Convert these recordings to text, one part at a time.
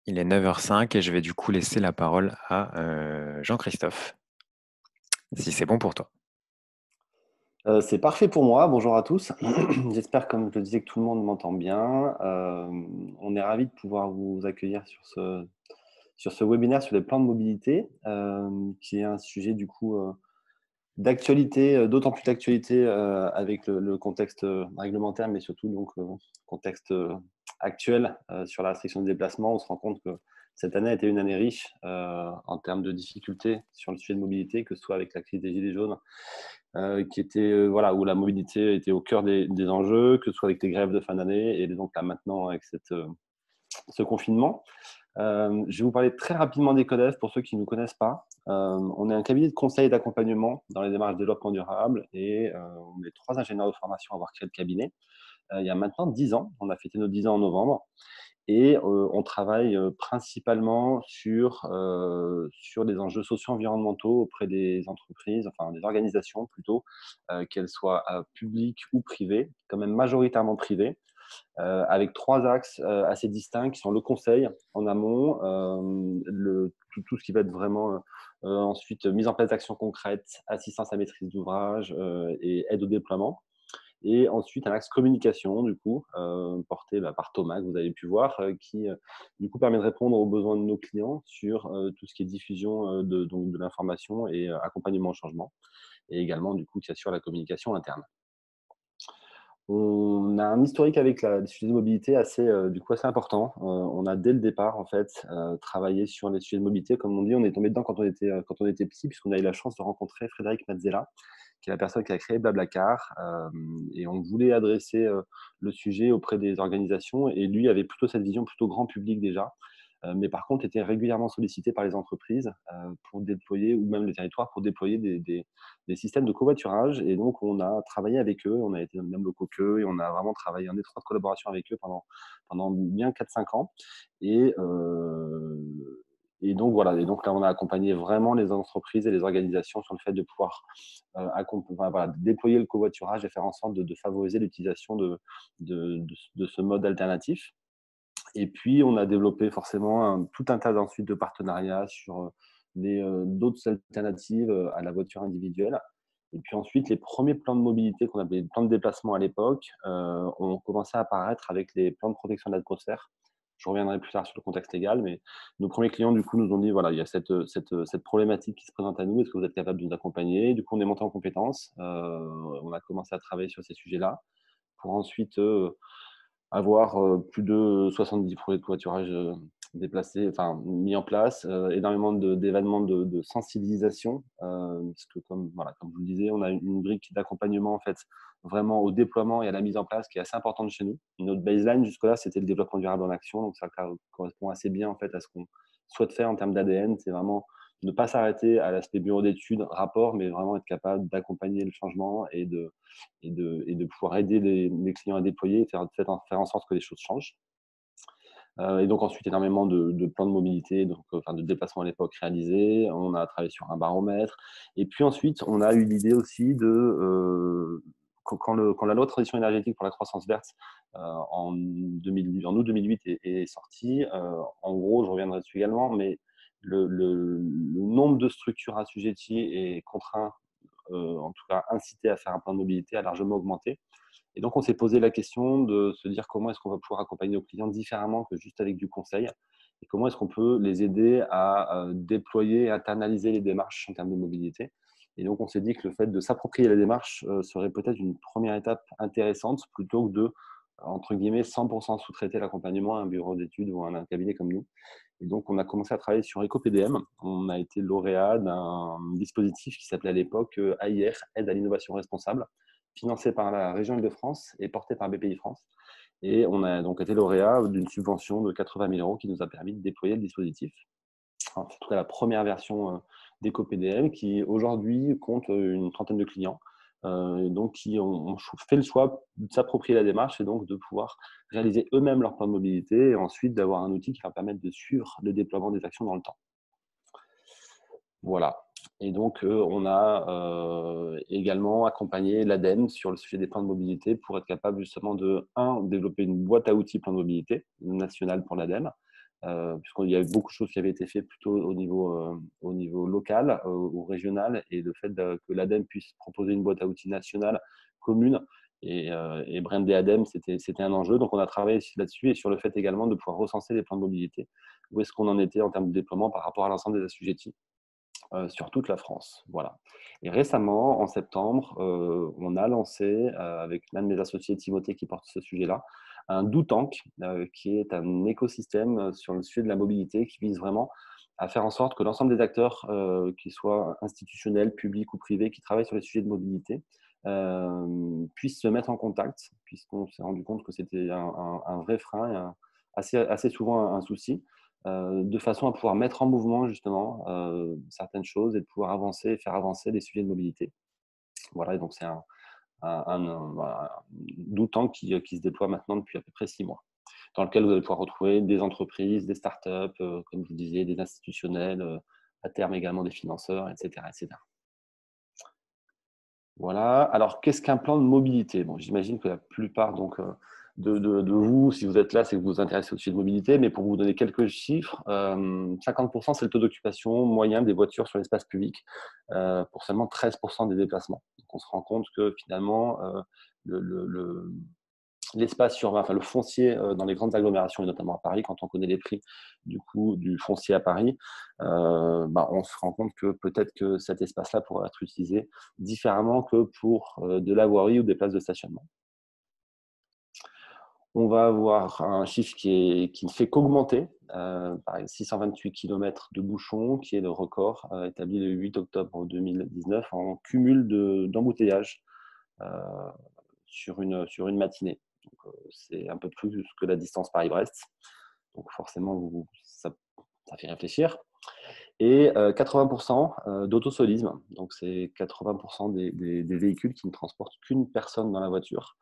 Il est 9h05 et je vais du coup laisser la parole à Jean-Christophe, si c'est bon pour toi. C'est parfait pour moi. Bonjour à tous. J'espère, comme je le disais, que tout le monde m'entend bien. On est ravis de pouvoir vous accueillir sur ce webinaire sur les plans de mobilité, qui est un sujet du coup d'actualité, d'autant plus d'actualité avec le contexte réglementaire, mais surtout donc contexte actuel sur la restriction des déplacements. On se rend compte que cette année a été une année riche en termes de difficultés sur le sujet de mobilité, que ce soit avec la crise des Gilets jaunes, qui était voilà, où la mobilité était au cœur des enjeux, que ce soit avec les grèves de fin d'année et donc là maintenant avec ce confinement. Je vais vous parler très rapidement d'Ecodef pour ceux qui ne nous connaissent pas. On est un cabinet de conseil et d'accompagnement dans les démarches de développement durable et on est 3 ingénieurs de formation à avoir créé le cabinet il y a maintenant 10 ans. On a fêté nos 10 ans en novembre et on travaille principalement sur des enjeux socio-environnementaux auprès des entreprises, enfin des organisations plutôt, qu'elles soient publiques ou privées, quand même majoritairement privées, avec 3 axes assez distincts qui sont le conseil en amont, tout ce qui va être vraiment ensuite mise en place d'actions concrètes, assistance à maîtrise d'ouvrage et aide au déploiement. Et ensuite, un axe communication, du coup, porté par Thomas, que vous avez pu voir, qui, du coup, permet de répondre aux besoins de nos clients sur tout ce qui est diffusion donc, de l'information et accompagnement au changement. Et également, du coup, qui assure la communication interne. On a un historique avec les sujets de mobilité assez, du coup, assez important. On a dès le départ, en fait, travaillé sur les sujets de mobilité. Comme on dit, on est tombé dedans quand on était petit, puisqu'on a eu la chance de rencontrer Frédéric Mazzella, qui est la personne qui a créé Blablacar. Et on voulait adresser le sujet auprès des organisations. Et lui avait plutôt cette vision plutôt grand public déjà. Mais par contre, était régulièrement sollicité par les entreprises pour déployer, ou même le territoire, pour déployer des systèmes de covoiturage. Et donc, on a travaillé avec eux, on a été dans les mêmes locaux qu'eux, et on a vraiment travaillé en étroite collaboration avec eux pendant bien 4-5 ans. Et, euh, et donc, voilà. Et donc là, on a accompagné vraiment les entreprises et les organisations sur le fait de pouvoir voilà, déployer le covoiturage et faire en sorte de favoriser l'utilisation de ce mode alternatif. Et puis, on a développé forcément tout un tas d'ensuite de partenariats sur d'autres alternatives à la voiture individuelle. Et puis ensuite, les premiers plans de mobilité qu'on appelait les plans de déplacement à l'époque ont commencé à apparaître avec les plans de protection de l'atmosphère. Je reviendrai plus tard sur le contexte légal, mais nos premiers clients, du coup, nous ont dit, voilà, il y a cette problématique qui se présente à nous, est-ce que vous êtes capable de nous accompagner? Du coup, on est monté en compétences, on a commencé à travailler sur ces sujets-là, pour ensuite avoir plus de 70 projets de covoiturage déplacés, enfin mis en place, énormément d'événements de sensibilisation, parce que voilà, comme je vous le disais, on a une brique d'accompagnement en fait vraiment au déploiement et à la mise en place qui est assez importante chez nous. Notre baseline jusque-là, c'était le développement durable en action, donc ça correspond assez bien en fait à ce qu'on souhaite faire en termes d'ADN. C'est vraiment ne pas s'arrêter à l'aspect bureau d'études, rapport, mais vraiment être capable d'accompagner le changement et de pouvoir aider les clients à déployer et faire en sorte que les choses changent. Et donc ensuite, énormément de plans de mobilité, donc, enfin de déplacements à l'époque réalisés. On a travaillé sur un baromètre. Et puis ensuite, on a eu l'idée aussi quand la loi de transition énergétique pour la croissance verte en août 2008 est sortie, en gros, je reviendrai dessus également, mais le nombre de structures assujetties et contraints, en tout cas incités à faire un plan de mobilité, a largement augmenté. Et donc, on s'est posé la question de se dire comment est-ce qu'on va pouvoir accompagner nos clients différemment que juste avec du conseil et comment est-ce qu'on peut les aider à déployer, internaliser les démarches en termes de mobilité. Et donc, on s'est dit que le fait de s'approprier la démarche serait peut-être une première étape intéressante plutôt que de, entre guillemets, 100% sous-traiter l'accompagnement à un bureau d'études ou à un cabinet comme nous. Et donc, on a commencé à travailler sur EcoPDM. On a été lauréat d'un dispositif qui s'appelait à l'époque AIR, Aide à l'innovation responsable, financé par la région Île-de-France et porté par BPI France. Et on a donc été lauréat d'une subvention de 80 000 euros qui nous a permis de déployer le dispositif. En tout cas, la première version d'EcoPDM qui aujourd'hui compte une trentaine de clients. Donc, qui ont fait le choix de s'approprier la démarche et donc de pouvoir réaliser eux-mêmes leur plan de mobilité et ensuite d'avoir un outil qui va permettre de suivre le déploiement des actions dans le temps. Voilà. Et donc, on a également accompagné l'ADEME sur le sujet des plans de mobilité pour être capable justement de, développer une boîte à outils plan de mobilité nationale pour l'ADEME, puisqu'il y avait beaucoup de choses qui avaient été faites plutôt au niveau local ou régional, et le fait que l'ADEME puisse proposer une boîte à outils nationale commune et brander ADEME, c'était un enjeu. Donc, on a travaillé là-dessus et sur le fait également de pouvoir recenser les plans de mobilité. Où est-ce qu'on en était en termes de déploiement par rapport à l'ensemble des assujettis sur toute la France. Voilà. Et récemment, en septembre, on a lancé, avec l'un de mes associés, Timothée, qui porte ce sujet-là, un DoTank, qui est un écosystème sur le sujet de la mobilité qui vise vraiment à faire en sorte que l'ensemble des acteurs, qu'ils soient institutionnels, publics ou privés, qui travaillent sur les sujets de mobilité, puissent se mettre en contact, puisqu'on s'est rendu compte que c'était un vrai frein et assez souvent un souci, de façon à pouvoir mettre en mouvement justement certaines choses et de pouvoir avancer, faire avancer les sujets de mobilité. Voilà, et donc c'est voilà, d'outant qui se déploie maintenant depuis à peu près 6 mois, dans lequel vous allez pouvoir retrouver des entreprises, des startups, comme je vous disais, des institutionnels, à terme également des financeurs, etc., etc. Voilà. Alors, qu'est-ce qu'un plan de mobilité? Bon, j'imagine que la plupart donc, de vous, si vous êtes là, c'est que vous vous intéressez au sujet de mobilité, mais pour vous donner quelques chiffres, 50%, c'est le taux d'occupation moyen des voitures sur l'espace public, pour seulement 13% des déplacements. Donc, on se rend compte que finalement, le le le l'espace urbain, enfin le foncier dans les grandes agglomérations et notamment à Paris, quand on connaît les prix du coup du foncier à Paris, on se rend compte que peut-être que cet espace-là pourrait être utilisé différemment que pour de la voirie ou des places de stationnement. On va avoir un chiffre qui ne fait qu'augmenter, par exemple 628 km de bouchons, qui est le record établi le 8 octobre 2019 en cumul d'embouteillages euh, sur une matinée. C'est un peu plus que la distance Paris-Brest. Donc forcément, ça fait réfléchir. Et 80% d'autosolisme. Donc c'est 80% des véhicules qui ne transportent qu'une personne dans la voiture.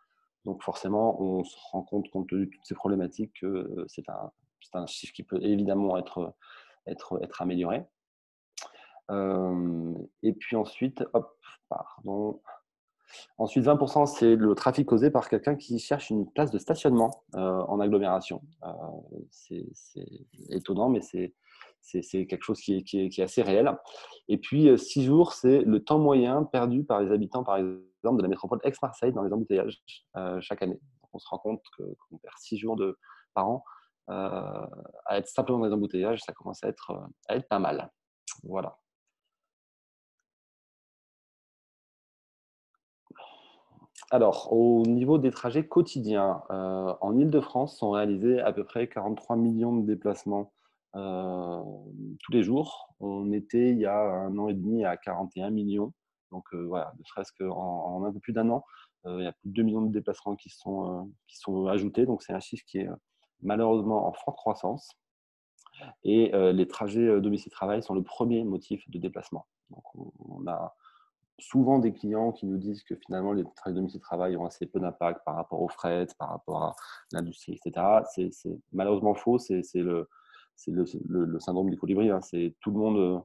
Donc forcément, on se rend compte tenu de toutes ces problématiques, que c'est un chiffre qui peut évidemment être amélioré. Et puis ensuite, hop, pardon. Ensuite, 20%, c'est le trafic causé par quelqu'un qui cherche une place de stationnement en agglomération. C'est étonnant, mais c'est quelque chose qui est assez réel. Et puis, 6 jours, c'est le temps moyen perdu par les habitants, par exemple, de la métropole Aix-Marseille dans les embouteillages chaque année. Donc, on se rend compte qu'on perd 6 jours par an à être simplement dans les embouteillages. Ça commence à être pas mal. Voilà. Alors, au niveau des trajets quotidiens, en Île-de-France sont réalisés à peu près 43 millions de déplacements tous les jours. On était, il y a 1 an et demi, à 41 millions. Donc voilà, ne serait-ce qu'en un peu plus d'un an, il y a plus de 2 millions de déplacements qui sont ajoutés. Donc c'est un chiffre qui est malheureusement en forte croissance. Et les trajets domicile-travail sont le premier motif de déplacement. Donc on a souvent des clients qui nous disent que finalement les trajets domicile-travail ont assez peu d'impact par rapport aux fret, par rapport à l'industrie, etc. C'est malheureusement faux. C'est le syndrome du colibri. Hein. C'est tout le monde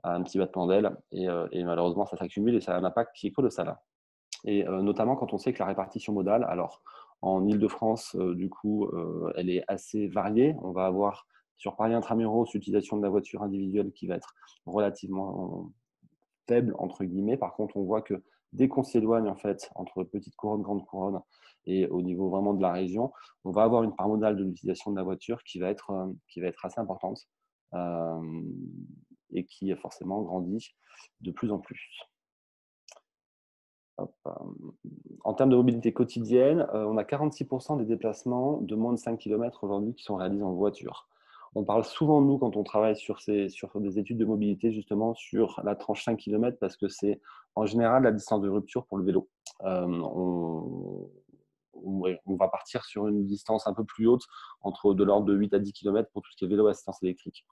a un petit battement d'aile et malheureusement ça s'accumule et ça a un impact qui est colossal. Et notamment quand on sait que la répartition modale, alors en Île-de-France, du coup, elle est assez variée. On va avoir sur Paris intramuros l'utilisation de la voiture individuelle qui va être relativement faible entre guillemets. Par contre, on voit que dès qu'on s'éloigne en fait entre petite couronne, grande couronne et au niveau vraiment de la région, on va avoir une part modale de l'utilisation de la voiture qui va être assez importante et qui forcément grandit de plus en plus. Hop, en termes de mobilité quotidienne, on a 46% des déplacements de moins de 5 km aujourd'hui qui sont réalisés en voiture. On parle souvent, nous, quand on travaille sur des études de mobilité, justement, sur la tranche 5 km, parce que c'est en général la distance de rupture pour le vélo. On va partir sur une distance un peu plus haute, entre de l'ordre de 8 à 10 km pour tout ce qui est vélo à assistance électrique,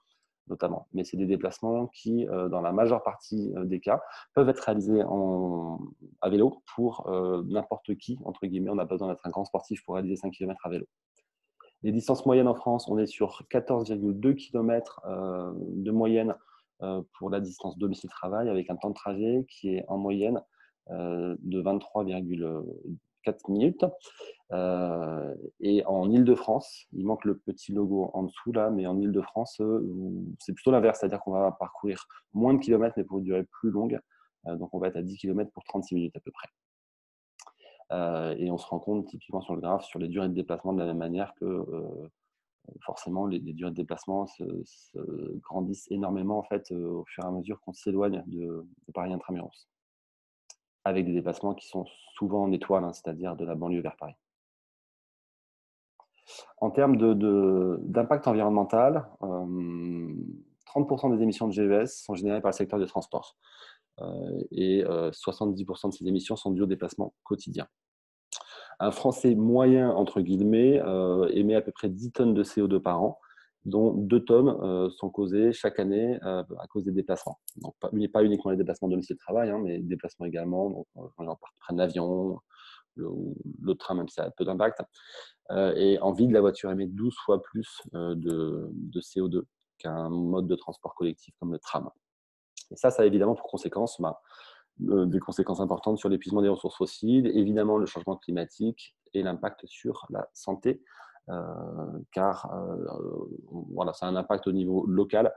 notamment. Mais c'est des déplacements qui, dans la majeure partie des cas, peuvent être réalisés à vélo pour n'importe qui, entre guillemets. On n'a pas besoin d'être un grand sportif pour réaliser 5 km à vélo. Les distances moyennes en France, on est sur 14,2 km de moyenne pour la distance domicile-travail, avec un temps de trajet qui est en moyenne de 4 minutes. Et en Île-de-France, il manque le petit logo en dessous là, mais en Île-de-France, c'est plutôt l'inverse, c'est-à-dire qu'on va parcourir moins de kilomètres, mais pour une durée plus longue. Donc on va être à 10 kilomètres pour 36 minutes à peu près. Et on se rend compte typiquement sur le graphe, sur les durées de déplacement, de la même manière que forcément les durées de déplacement se grandissent énormément en fait, au fur et à mesure qu'on s'éloigne de Paris intramuros, avec des déplacements qui sont souvent en étoile, hein, c'est-à-dire de la banlieue vers Paris. En termes d'impact environnemental, 30% des émissions de GES sont générées par le secteur des transports, et 70% de ces émissions sont dues aux déplacements quotidiens. Un Français moyen, entre guillemets, émet à peu près 10 tonnes de CO2 par an, dont 2 tonnes sont causées chaque année à cause des déplacements. Donc, pas uniquement les déplacements domicile-travail, hein, mais les déplacements également. Donc, les gens prennent l'avion, le train, même si ça a peu d'impact. Et en ville, la voiture émet 12 fois plus de CO2 qu'un mode de transport collectif comme le tram. Et ça a évidemment pour conséquence des conséquences importantes sur l'épuisement des ressources fossiles, évidemment le changement climatique et l'impact sur la santé, car voilà, ça a un impact au niveau local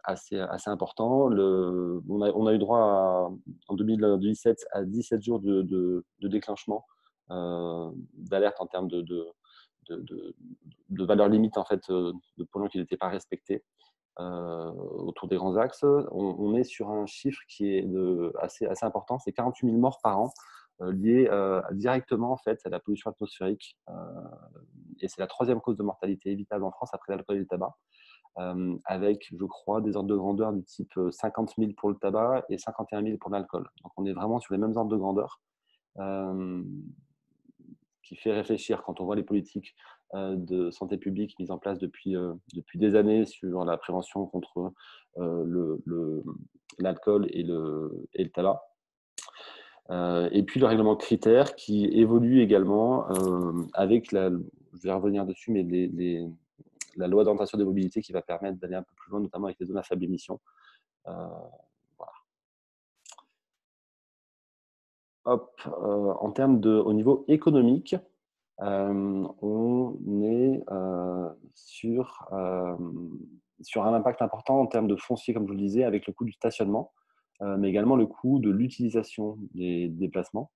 assez important. On a eu droit en 2017 à 17 jours de déclenchement d'alerte en termes de valeur limite en fait, de polluants qui n'étaient pas respectés. Autour des grands axes, on est sur un chiffre qui est assez important, c'est 48 000 morts par an liés directement en fait, à la pollution atmosphérique. Et c'est la troisième cause de mortalité évitable en France après l'alcool et le tabac, avec, je crois, des ordres de grandeur du type 50 000 pour le tabac et 51 000 pour l'alcool. Donc on est vraiment sur les mêmes ordres de grandeur. Qui fait réfléchir quand on voit les politiques de santé publique mises en place depuis des années sur la prévention contre l'alcool et le tabac. Et puis le règlement critères qui évolue également avec je vais revenir dessus, mais la loi d'orientation des mobilités qui va permettre d'aller un peu plus loin, notamment avec les zones à faible émission. Voilà. Hop, en termes au niveau économique, on est sur un impact important en termes de foncier, comme je vous le disais, avec le coût du stationnement, mais également le coût de l'utilisation des déplacements,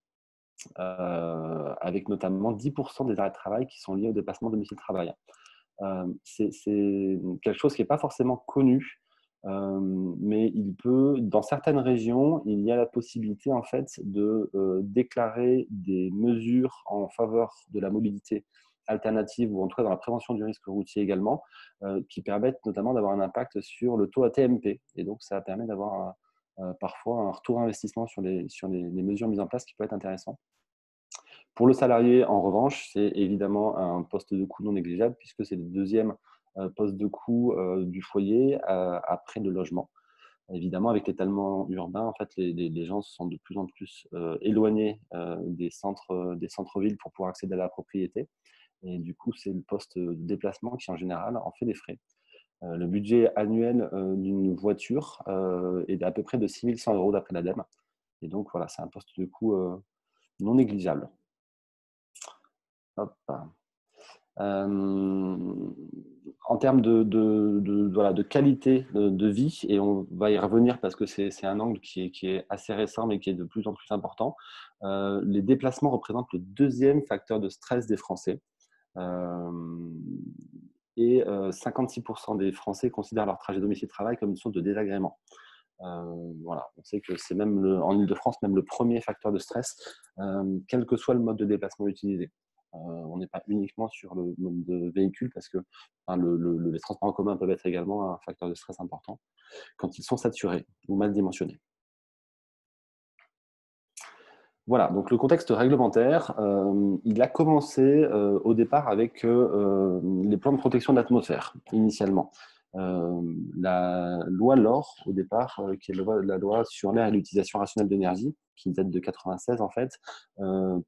avec notamment 10% des arrêts de travail qui sont liés au déplacement domicile-travail. C'est quelque chose qui n'est pas forcément connu, mais dans certaines régions, il y a la possibilité en fait de déclarer des mesures en faveur de la mobilité alternative, ou en tout cas dans la prévention du risque routier également, qui permettent notamment d'avoir un impact sur le taux ATMP. Et donc, ça permet d'avoir parfois un retour investissement sur les mesures mises en place qui peut être intéressant. Pour le salarié, en revanche, c'est évidemment un poste de coût non négligeable puisque c'est le deuxième poste de coût du foyer après le logement. Évidemment, avec l'étalement urbain, en fait, les gens se sont de plus en plus éloignés des centres-villes pour pouvoir accéder à la propriété. Et du coup, c'est le poste de déplacement qui, en général, en fait des frais. Le budget annuel d'une voiture est d'à peu près de 6 100 € d'après l'ADEME. Et donc, voilà, c'est un poste de coût non négligeable. Hop. En termes de qualité de vie, et on va y revenir parce que c'est un angle qui est assez récent mais qui est de plus en plus important, les déplacements représentent le deuxième facteur de stress des Français. Et 56% des Français considèrent leur trajet domicile-travail comme une source de désagrément. Voilà, on sait que c'est même en Île-de-France même le premier facteur de stress, quel que soit le mode de déplacement utilisé. On n'est pas uniquement sur le mode de véhicule parce que les transports en commun peuvent être également un facteur de stress important quand ils sont saturés ou mal dimensionnés. Voilà, donc le contexte réglementaire, il a commencé au départ avec les plans de protection de l'atmosphère, initialement. La loi LOR, au départ, qui est la loi sur l'air et l'utilisation rationnelle d'énergie, qui date de 96 en fait,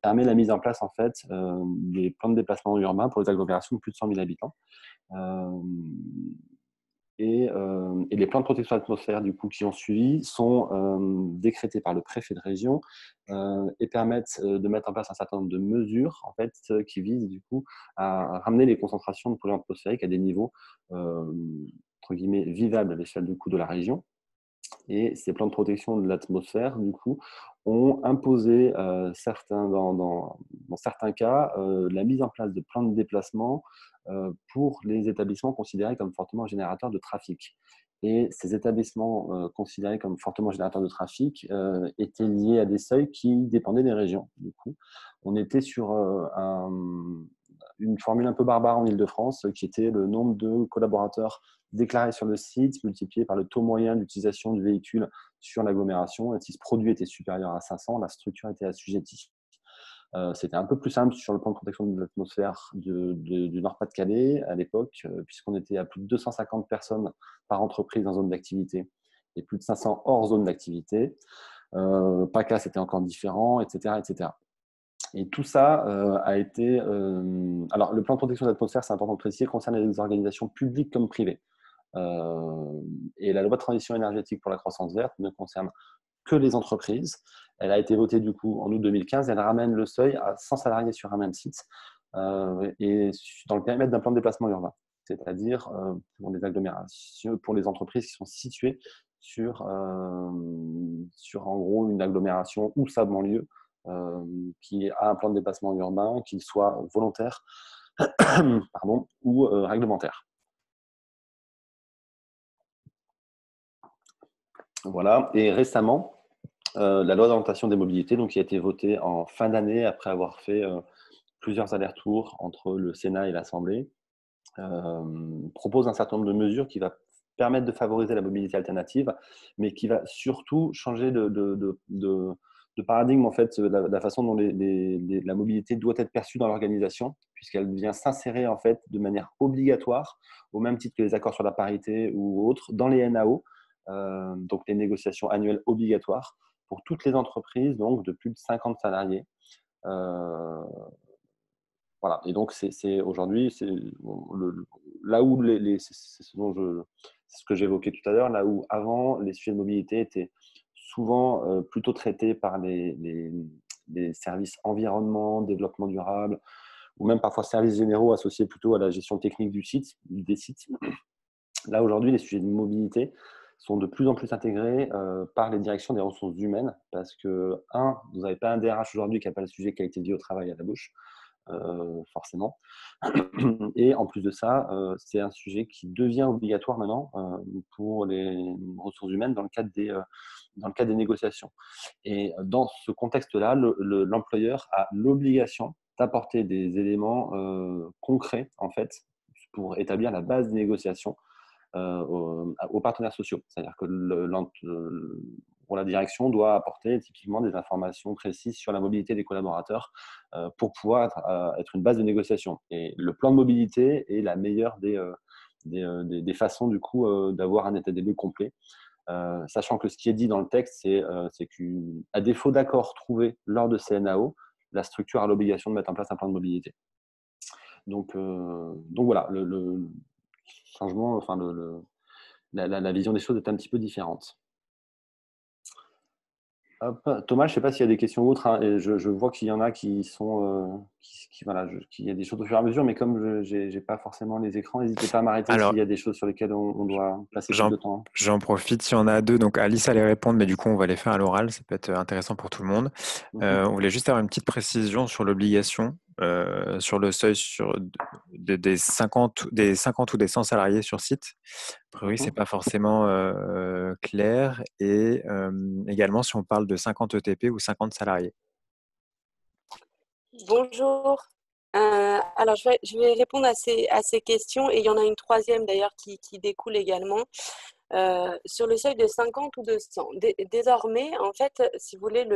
permet la mise en place en fait des plans de déplacement urbain pour les agglomérations de plus de 100 000 habitants. et les plans de protection de l'atmosphère du coup, qui ont suivi sont décrétés par le préfet de région et permettent de mettre en place un certain nombre de mesures en fait, qui visent du coup à ramener les concentrations de polluants atmosphériques à des niveaux entre guillemets vivables à l'échelle du coup de la région. Et ces plans de protection de l'atmosphère, du coup, ont imposé dans certains cas la mise en place de plans de déplacement pour les établissements considérés comme fortement générateurs de trafic. Et ces établissements considérés comme fortement générateurs de trafic étaient liés à des seuils qui dépendaient des régions. Du coup, on était sur une formule un peu barbare en Île-de-France, qui était le nombre de collaborateurs déclarés sur le site multiplié par le taux moyen d'utilisation du véhicule sur l'agglomération. Et si ce produit était supérieur à 500, la structure était assujettie. C'était un peu plus simple sur le plan de protection de l'atmosphère du Nord-Pas-de-Calais à l'époque, puisqu'on était à plus de 250 personnes par entreprise en zone d'activité et plus de 500 hors zone d'activité. PACA, c'était encore différent, etc., etc. Et tout ça a été… alors, le plan de protection de l'atmosphère, c'est important de préciser, concerne les organisations publiques comme privées. Et la loi de transition énergétique pour la croissance verte ne concerne que les entreprises. Elle a été votée du coup en août 2015. Elle ramène le seuil à 100 salariés sur un même site et dans le périmètre d'un plan de déplacement urbain, c'est-à-dire pour les agglomérations, pour les entreprises qui sont situées sur en gros une agglomération ou sa banlieue qui a un plan de déplacement urbain, qu'il soit volontaire pardon, ou réglementaire. Voilà. Et récemment, la loi d'orientation des mobilités, donc, qui a été votée en fin d'année après avoir fait plusieurs allers-retours entre le Sénat et l'Assemblée, propose un certain nombre de mesures qui va permettre de favoriser la mobilité alternative, mais qui va surtout changer de paradigme en fait, la façon dont la mobilité doit être perçue dans l'organisation, puisqu'elle vient s'insérer en fait de manière obligatoire, au même titre que les accords sur la parité ou autres, dans les NAO, donc les négociations annuelles obligatoires pour toutes les entreprises donc de plus de 50 salariés. Voilà. Et donc, c'est aujourd'hui, là où c'est ce que j'évoquais tout à l'heure, là où avant, les sujets de mobilité étaient souvent plutôt traités par les services environnement, développement durable, ou même parfois services généraux associés plutôt à la gestion technique des sites. Là, aujourd'hui, les sujets de mobilité sont de plus en plus intégrés par les directions des ressources humaines parce que, vous n'avez pas un DRH aujourd'hui qui n'a pas le sujet qualité de vie au travail à la bouche. Forcément. Et en plus de ça, c'est un sujet qui devient obligatoire maintenant pour les ressources humaines dans le cadre des négociations. Et dans ce contexte-là, l'employeur a l'obligation d'apporter des éléments concrets en fait pour établir la base des négociations aux partenaires sociaux. C'est-à-dire que pour la direction doit apporter typiquement des informations précises sur la mobilité des collaborateurs pour pouvoir être une base de négociation. Et le plan de mobilité est la meilleure des façons du coup d'avoir un état des lieux complet. Sachant que ce qui est dit dans le texte, c'est qu'à défaut d'accord trouvé lors de CNAO, la structure a l'obligation de mettre en place un plan de mobilité. Donc voilà, le changement, enfin la vision des choses est un petit peu différente. Hop. Thomas, je ne sais pas s'il y a des questions autres, hein, et je vois qu'il y en a qui sont, voilà, qu'il y a des choses au fur et à mesure, mais comme je n'ai pas forcément les écrans, n'hésitez pas à m'arrêter s'il y a des choses sur lesquelles on doit passer plus de temps. J'en profite, s'il y en a deux, donc Alice allait répondre, mais du coup on va les faire à l'oral, ça peut être intéressant pour tout le monde. On voulait juste avoir une petite précision sur l'obligation, sur le seuil des 50 ou des 100 salariés sur site. A priori, c'est pas forcément clair. Et également, si on parle de 50 ETP ou 50 salariés. Bonjour. Alors, je vais répondre à ces questions. Et il y en a une troisième d'ailleurs qui découle également. Sur le seuil de 50 ou de 100. Désormais, en fait, si vous voulez,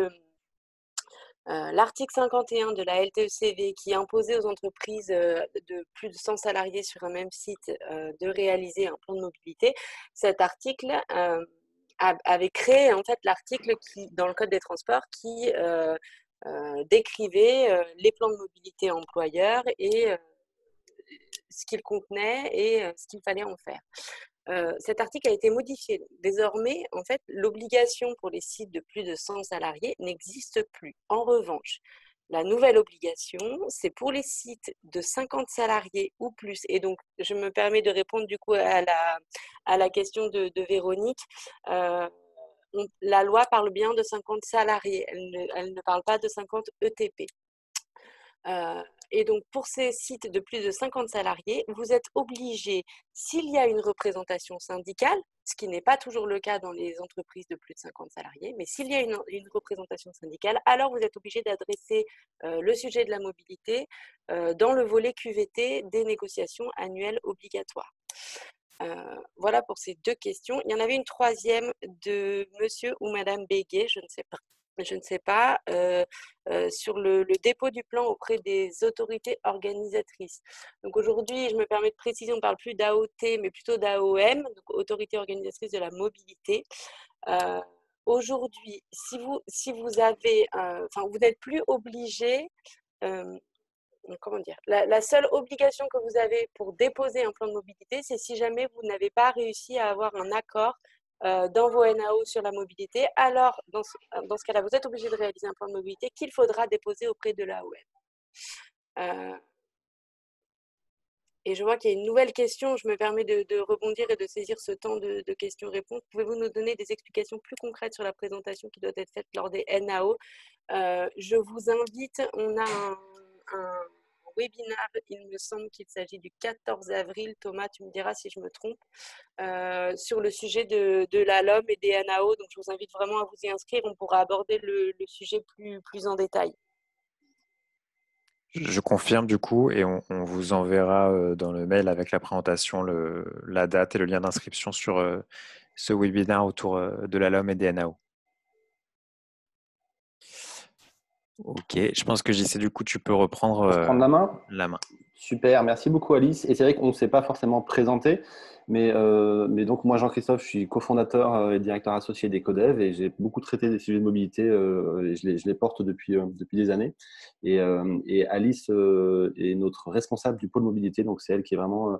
l'article 51 de la LTECV qui imposait aux entreprises de plus de 100 salariés sur un même site de réaliser un plan de mobilité, cet article avait créé en fait l'article dans le Code des transports qui décrivait les plans de mobilité employeurs et ce qu'ils contenaient et ce qu'il fallait en faire. Cet article a été modifié. Désormais, en fait, l'obligation pour les sites de plus de 100 salariés n'existe plus. En revanche, la nouvelle obligation, c'est pour les sites de 50 salariés ou plus. Et donc, je me permets de répondre du coup à la question de Véronique. La loi parle bien de 50 salariés, elle ne parle pas de 50 ETP. Et donc, pour ces sites de plus de 50 salariés, vous êtes obligé, s'il y a une représentation syndicale, ce qui n'est pas toujours le cas dans les entreprises de plus de 50 salariés, mais s'il y a une représentation syndicale, alors vous êtes obligé d'adresser le sujet de la mobilité dans le volet QVT des négociations annuelles obligatoires. Voilà pour ces deux questions. Il y en avait une troisième de monsieur ou madame Béguet, je ne sais pas, sur le dépôt du plan auprès des autorités organisatrices. Donc aujourd'hui, je me permets de préciser, on ne parle plus d'AOT, mais plutôt d'AOM, donc Autorité organisatrice de la mobilité. Aujourd'hui, si vous avez, vous n'êtes plus obligé, comment dire, la seule obligation que vous avez pour déposer un plan de mobilité, c'est si jamais vous n'avez pas réussi à avoir un accord dans vos NAO sur la mobilité, alors dans ce cas-là, vous êtes obligé de réaliser un plan de mobilité qu'il faudra déposer auprès de l'AOM. Et je vois qu'il y a une nouvelle question, je me permets de rebondir et de saisir ce temps de questions-réponses. Pouvez-vous nous donner des explications plus concrètes sur la présentation qui doit être faite lors des NAO? Je vous invite, on a un webinaire, il me semble qu'il s'agit du 14 avril, Thomas, tu me diras si je me trompe, sur le sujet de la LOM et des NAO. Donc, je vous invite vraiment à vous y inscrire. On pourra aborder le sujet plus en détail. Je confirme du coup et on vous enverra dans le mail avec la présentation la date et le lien d'inscription sur ce webinaire autour de la LOM et des NAO. Ok, je pense que JC, du coup, tu peux reprendre la main. la main. Super, merci beaucoup Alice. Et c'est vrai qu'on ne s'est pas forcément présenté, mais donc moi Jean-Christophe, je suis cofondateur et directeur associé d'Ecodev et j'ai beaucoup traité des sujets de mobilité et je les porte depuis des années. Et Alice est notre responsable du pôle mobilité, donc c'est elle qui est vraiment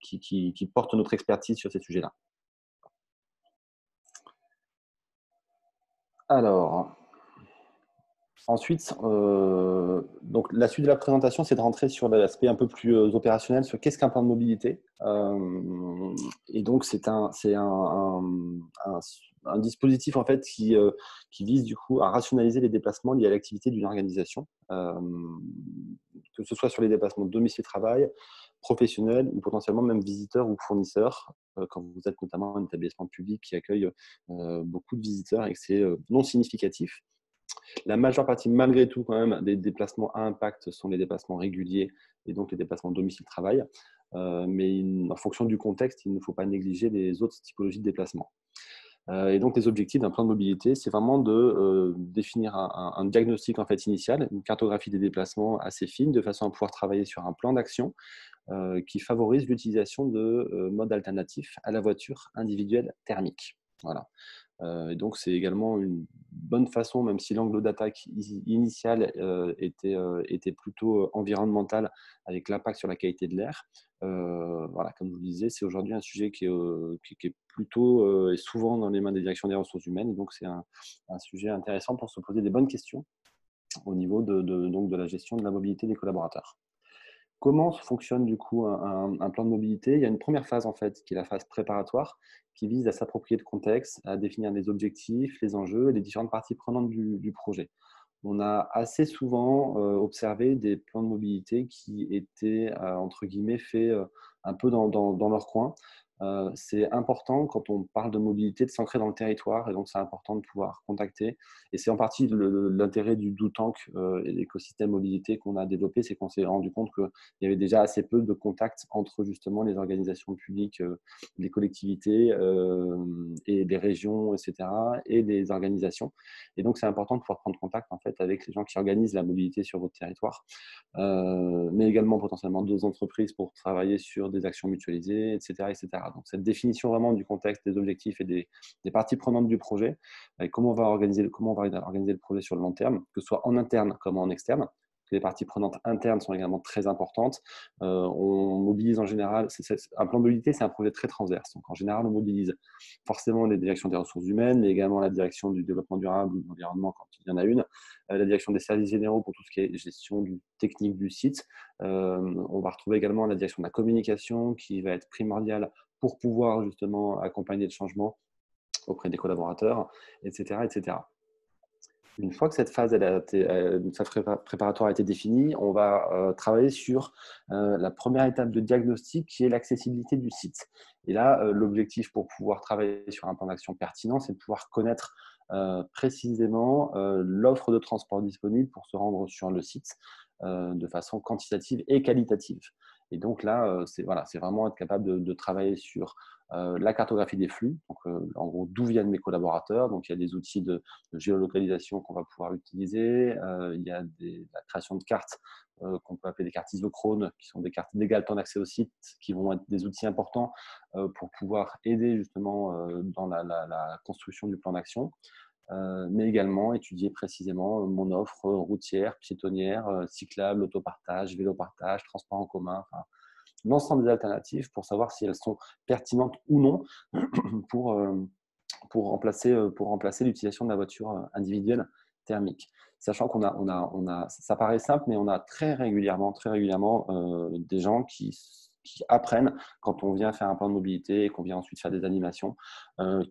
qui porte notre expertise sur ces sujets-là. Alors, ensuite, donc la suite de la présentation, c'est de rentrer sur l'aspect un peu plus opérationnel sur qu'est-ce qu'un plan de mobilité. Et donc, c'est un dispositif en fait qui vise du coup à rationaliser les déplacements liés à l'activité d'une organisation, que ce soit sur les déplacements de domicile-travail, professionnels ou potentiellement même visiteurs ou fournisseurs, quand vous êtes notamment un établissement public qui accueille beaucoup de visiteurs et que c'est non significatif. La majeure partie, malgré tout, quand même, des déplacements à impact sont les déplacements réguliers et donc les déplacements domicile-travail. Mais en fonction du contexte, il ne faut pas négliger les autres typologies de déplacements. Et donc, les objectifs d'un plan de mobilité, c'est vraiment de définir un diagnostic en fait, initial, une cartographie des déplacements assez fine, de façon à pouvoir travailler sur un plan d'action qui favorise l'utilisation de modes alternatifs à la voiture individuelle thermique. Voilà. Et donc, c'est également une bonne façon, même si l'angle d'attaque initial était plutôt environnemental avec l'impact sur la qualité de l'air. Voilà, comme je vous le disais, c'est aujourd'hui un sujet qui est plutôt et souvent dans les mains des directions des ressources humaines. Et donc, c'est un sujet intéressant pour se poser des bonnes questions au niveau donc de la gestion de la mobilité des collaborateurs. Comment fonctionne du coup un plan de mobilité? Il y a une première phase en fait, qui est la phase préparatoire, qui vise à s'approprier le contexte, à définir les objectifs, les enjeux et les différentes parties prenantes du projet. On a assez souvent observé des plans de mobilité qui étaient, entre guillemets, faits un peu dans leur coin. C'est important quand on parle de mobilité de s'ancrer dans le territoire et donc c'est important de pouvoir contacter. Et c'est en partie l'intérêt du DoTank et l'écosystème mobilité qu'on a développé, c'est qu'on s'est rendu compte qu'il y avait déjà assez peu de contacts entre justement les organisations publiques, les collectivités et les régions, etc. et les organisations. Et donc c'est important de pouvoir prendre contact en fait avec les gens qui organisent la mobilité sur votre territoire, mais également potentiellement d'autres entreprises pour travailler sur des actions mutualisées, etc., etc. Donc, cette définition vraiment du contexte, des objectifs et des parties prenantes du projet, et comment on va organiser le projet sur le long terme, que ce soit en interne comme en externe, que les parties prenantes internes sont également très importantes. On mobilise en général, un plan de mobilité, c'est un projet très transverse. Donc en général, on mobilise forcément les directions des ressources humaines, mais également la direction du développement durable ou de l'environnement quand il y en a une, la direction des services généraux pour tout ce qui est gestion technique du site. On va retrouver également la direction de la communication qui va être primordiale pour pouvoir justement accompagner le changement auprès des collaborateurs, etc., etc. Une fois que cette phase préparatoire a été définie, on va travailler sur la première étape de diagnostic qui est l'accessibilité du site. Et là, l'objectif pour pouvoir travailler sur un plan d'action pertinent, c'est de pouvoir connaître précisément l'offre de transport disponible pour se rendre sur le site de façon quantitative et qualitative. Et donc là, c'est vraiment être capable de travailler sur la cartographie des flux, donc en gros d'où viennent mes collaborateurs. Donc il y a des outils de géolocalisation qu'on va pouvoir utiliser. Il y a la création de cartes qu'on peut appeler des cartes isochrone, qui sont des cartes d'égal temps d'accès au site, qui vont être des outils importants pour pouvoir aider justement dans la construction du plan d'action. Mais également étudier précisément mon offre routière, piétonnière, cyclable, autopartage, vélo-partage, transport en commun, enfin, l'ensemble des alternatives pour savoir si elles sont pertinentes ou non pour, pour remplacer l'utilisation de la voiture individuelle thermique. Sachant ça paraît simple, mais on a très régulièrement des gens qui apprennent, quand on vient faire un plan de mobilité et qu'on vient ensuite faire des animations,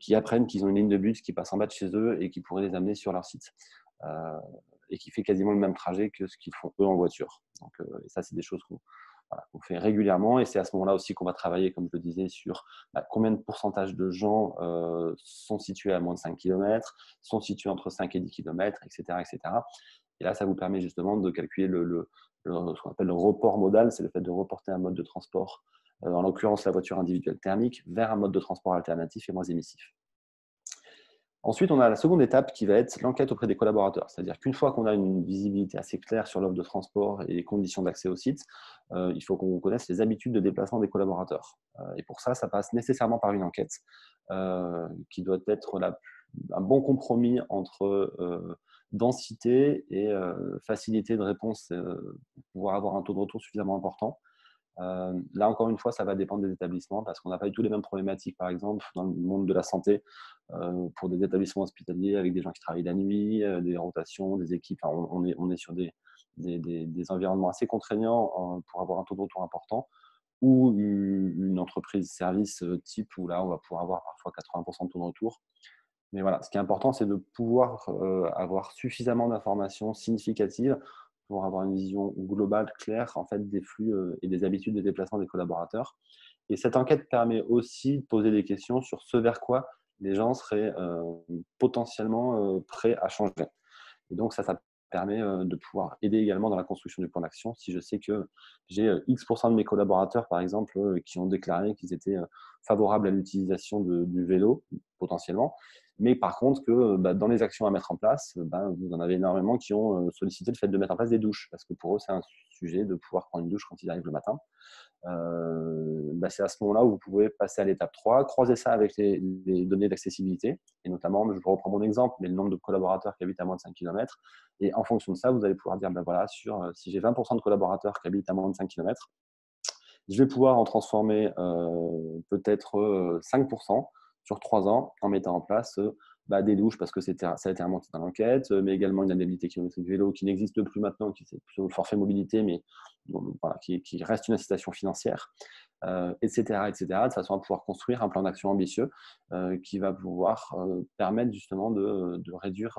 qui apprennent qu'ils ont une ligne de bus qui passe en bas de chez eux et qui pourrait les amener sur leur site. Et qui fait quasiment le même trajet que ce qu'ils font eux en voiture. Donc, et ça, c'est des choses qu'on fait régulièrement. Et c'est à ce moment-là aussi qu'on va travailler, comme je le disais, sur combien de pourcentage de gens sont situés à moins de 5 km, sont situés entre 5 et 10 km, etc., etc. Et là, ça vous permet justement de calculer ce qu'on appelle le report modal, c'est le fait de reporter un mode de transport, en l'occurrence la voiture individuelle thermique, vers un mode de transport alternatif et moins émissif. Ensuite, on a la seconde étape qui va être l'enquête auprès des collaborateurs. C'est-à-dire qu'une fois qu'on a une visibilité assez claire sur l'offre de transport et les conditions d'accès au site, il faut qu'on connaisse les habitudes de déplacement des collaborateurs. Et pour ça, ça passe nécessairement par une enquête qui doit être un bon compromis entre densité et facilité de réponse pour pouvoir avoir un taux de retour suffisamment important. Là, encore une fois, ça va dépendre des établissements parce qu'on n'a pas du tout les mêmes problématiques, par exemple, dans le monde de la santé, pour des établissements hospitaliers avec des gens qui travaillent la nuit, des rotations, des équipes. Enfin, on est sur des environnements assez contraignants pour avoir un taux de retour important, ou une entreprise service type où là, on va pouvoir avoir parfois 80% de taux de retour. Mais voilà, ce qui est important, c'est de pouvoir avoir suffisamment d'informations significatives pour avoir une vision globale, claire, en fait, des flux et des habitudes de déplacement des collaborateurs. Et cette enquête permet aussi de poser des questions sur ce vers quoi les gens seraient potentiellement prêts à changer. Et donc, ça permet de pouvoir aider également dans la construction du plan d'action. Si je sais que j'ai X% de mes collaborateurs, par exemple, qui ont déclaré qu'ils étaient favorables à l'utilisation du vélo, potentiellement, mais par contre que dans les actions à mettre en place, vous en avez énormément qui ont sollicité le fait de mettre en place des douches, parce que pour eux, c'est un sujet de pouvoir prendre une douche quand ils arrivent le matin. C'est à ce moment-là où vous pouvez passer à l'étape 3, croiser ça avec les données d'accessibilité, et notamment, je reprends mon exemple, mais le nombre de collaborateurs qui habitent à moins de 5 km. Et en fonction de ça, vous allez pouvoir dire, si j'ai 20% de collaborateurs qui habitent à moins de 5 km, je vais pouvoir en transformer peut-être 5% sur 3 ans en mettant en place des douches, parce que ça a été remonté dans l'enquête, mais également une indemnité kilométrique vélo qui n'existe plus maintenant, qui est plutôt le forfait mobilité, mais qui reste une incitation financière, etc., de façon à pouvoir construire un plan d'action ambitieux qui va pouvoir permettre justement de réduire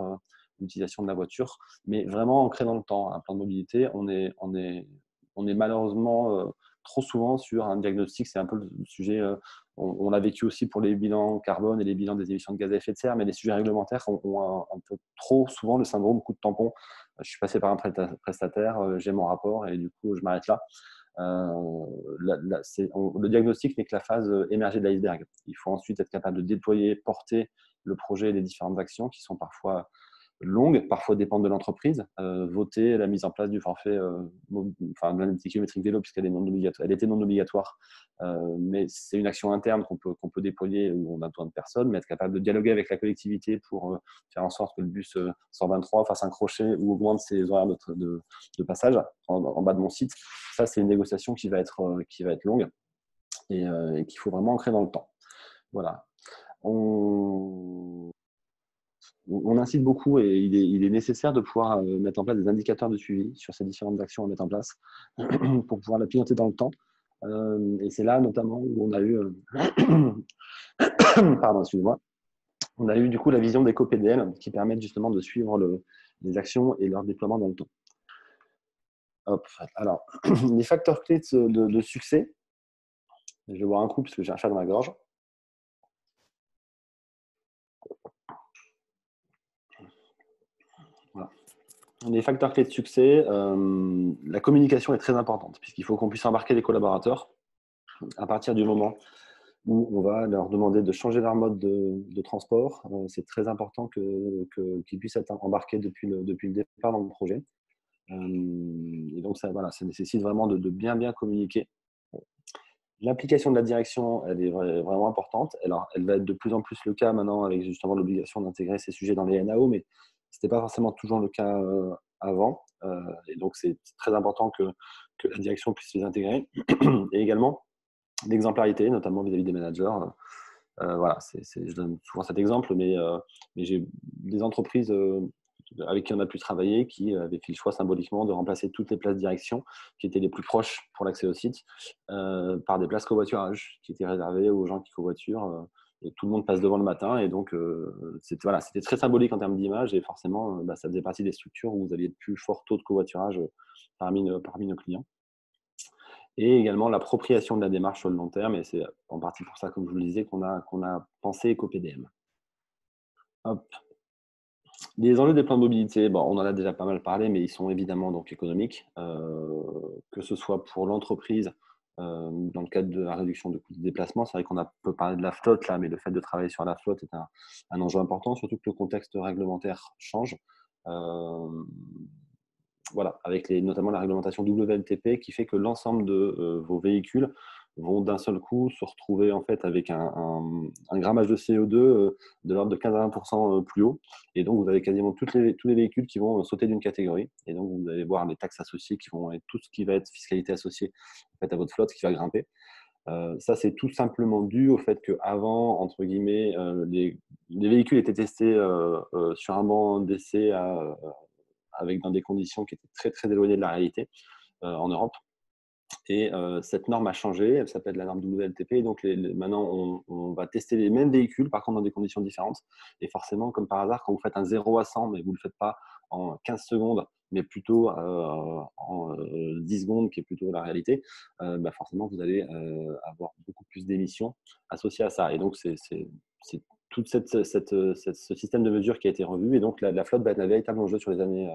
l'utilisation de la voiture, mais vraiment ancré dans le temps. Un plan de mobilité, on est malheureusement trop souvent sur un diagnostic, c'est un peu le sujet, on l'a vécu aussi pour les bilans carbone et les bilans des émissions de gaz à effet de serre, mais les sujets réglementaires ont un peu trop souvent le syndrome coup de tampon. Je suis passé par un prestataire, j'ai mon rapport et du coup, je m'arrête là. Le diagnostic n'est que la phase émergée de l'iceberg. Il faut ensuite être capable de déployer, porter le projet et les différentes actions qui sont parfois longues, parfois dépendent de l'entreprise. Voter la mise en place du forfait, de l'indemnité kilométrique vélo, puisqu'elle est non obligatoire, elle était non obligatoire, mais c'est une action interne qu'on peut déployer où on a besoin de personnes, mais être capable de dialoguer avec la collectivité pour faire en sorte que le bus 123 fasse un crochet ou augmente ses horaires de passage en bas de mon site. Ça, c'est une négociation qui va être longue et qu'il faut vraiment ancrer dans le temps. Voilà. On incite beaucoup et il est nécessaire de pouvoir mettre en place des indicateurs de suivi sur ces différentes actions à mettre en place pour pouvoir la piloter dans le temps. Et c'est là notamment où on a eu, pardon, excusez-moi, on a eu du coup la vision d'éco-PDL qui permettent justement de suivre les actions et leur déploiement dans le temps. Hop. Alors, les facteurs clés de succès, je vais boire un coup parce que j'ai un chat dans la gorge. Voilà. Les facteurs clés de succès, la communication est très importante puisqu'il faut qu'on puisse embarquer les collaborateurs à partir du moment où on va leur demander de changer leur mode de transport. C'est très important qu'ils puissent être embarqués depuis le départ dans le projet. Et donc, ça nécessite vraiment de bien communiquer. L'implication de la direction, elle est vraiment importante. Alors, elle va être de plus en plus le cas maintenant avec justement l'obligation d'intégrer ces sujets dans les NAO, mais ce n'était pas forcément toujours le cas avant. Et donc, c'est très important que la direction puisse les intégrer. Et également, l'exemplarité, notamment vis-à-vis des managers. Voilà, je donne souvent cet exemple, mais j'ai des entreprises avec qui on a pu travailler qui avaient fait le choix symboliquement de remplacer toutes les places direction qui étaient les plus proches pour l'accès au site par des places covoiturage qui étaient réservées aux gens qui covoiturent. Et tout le monde passe devant le matin. Et donc, c'était très symbolique en termes d'image. Et forcément, ça faisait partie des structures où vous aviez le plus fort taux de covoiturage parmi nos clients. Et également l'appropriation de la démarche sur le long terme. Et c'est en partie pour ça, comme je vous le disais, qu'on a pensé EcoPDM. Hop. Les enjeux des plans de mobilité, bon, on en a déjà pas mal parlé, mais ils sont évidemment donc économiques, que ce soit pour l'entreprise, dans le cadre de la réduction de coûts de déplacement. C'est vrai qu'on peut parler de la flotte là, mais le fait de travailler sur la flotte est un enjeu important, surtout que le contexte réglementaire change. Voilà, avec notamment la réglementation WLTP qui fait que l'ensemble de vos véhicules vont d'un seul coup se retrouver en fait avec un grammage de CO2 de l'ordre de 15 à 20% plus haut. Et donc, vous avez quasiment tous les véhicules qui vont sauter d'une catégorie. Et donc, vous allez voir les taxes associées qui vont être tout ce qui va être fiscalité associée en fait, à votre flotte qui va grimper. Ça, c'est tout simplement dû au fait qu'avant, entre guillemets, les véhicules étaient testés sur un banc d'essai avec dans des conditions qui étaient très, très éloignées de la réalité en Europe. Et cette norme a changé, elle s'appelle la norme WLTP. Donc maintenant, on va tester les mêmes véhicules, par contre dans des conditions différentes. Et forcément, comme par hasard, quand vous faites un 0 à 100, mais vous ne le faites pas en 15 secondes, mais plutôt en 10 secondes, qui est plutôt la réalité, forcément, vous allez avoir beaucoup plus d'émissions associées à ça. Et donc, c'est tout ce système de mesure qui a été revu. Et donc, la flotte va être un véritable enjeu sur les années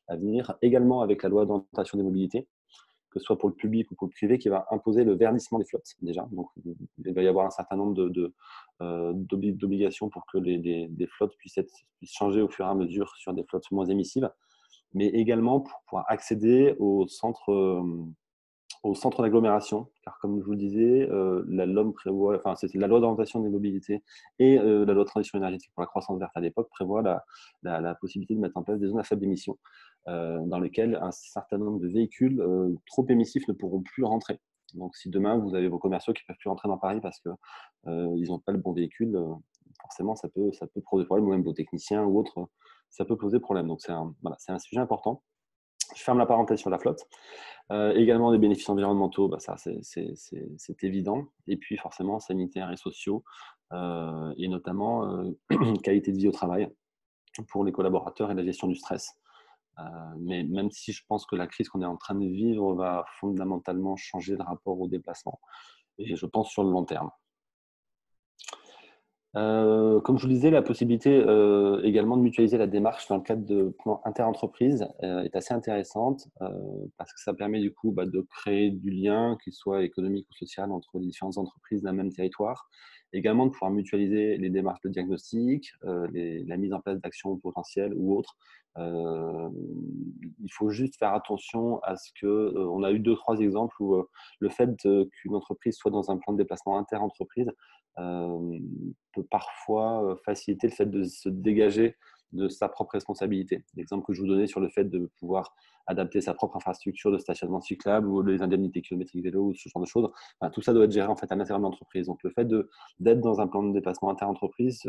à venir, également avec la loi d'orientation des mobilités, que ce soit pour le public ou pour le privé, qui va imposer le verdissement des flottes déjà. Donc, il va y avoir un certain nombre d'obligations pour que les flottes puissent changer au fur et à mesure sur des flottes moins émissives, mais également pour pouvoir accéder aux centres d'agglomération, car comme je vous le disais, la LOM prévoit, enfin c'est la loi d'orientation des mobilités et la loi de transition énergétique pour la croissance verte à l'époque prévoit la possibilité de mettre en place des zones à faible émission dans lesquelles un certain nombre de véhicules trop émissifs ne pourront plus rentrer. Donc si demain vous avez vos commerciaux qui ne peuvent plus rentrer dans Paris parce qu'ils n'ont pas le bon véhicule, forcément ça peut poser problème, ou même vos techniciens ou autres, ça peut poser problème. Donc c'est un sujet important. Je ferme la parenthèse sur la flotte. Également des bénéfices environnementaux, ça c'est évident. Et puis forcément sanitaires et sociaux, et notamment qualité de vie au travail pour les collaborateurs et la gestion du stress. Mais même si je pense que la crise qu'on est en train de vivre va fondamentalement changer le rapport au déplacement, et je pense sur le long terme. Comme je vous le disais, la possibilité également de mutualiser la démarche dans le cadre de plans inter-entreprises est assez intéressante parce que ça permet du coup de créer du lien, qu'il soit économique ou social, entre les différentes entreprises d'un même territoire. Également de pouvoir mutualiser les démarches de diagnostic, la mise en place d'actions potentielles ou autres. Il faut juste faire attention à ce que, on a eu 2-3 exemples où le fait qu'une entreprise soit dans un plan de déplacement inter-entreprise peut parfois faciliter le fait de se dégager de sa propre responsabilité. L'exemple que je vous donnais sur le fait de pouvoir adapter sa propre infrastructure de stationnement cyclable ou les indemnités kilométriques vélo ou ce genre de choses, tout ça doit être géré en fait à l'intérieur de l'entreprise. Donc le fait d'être dans un plan de déplacement inter-entreprise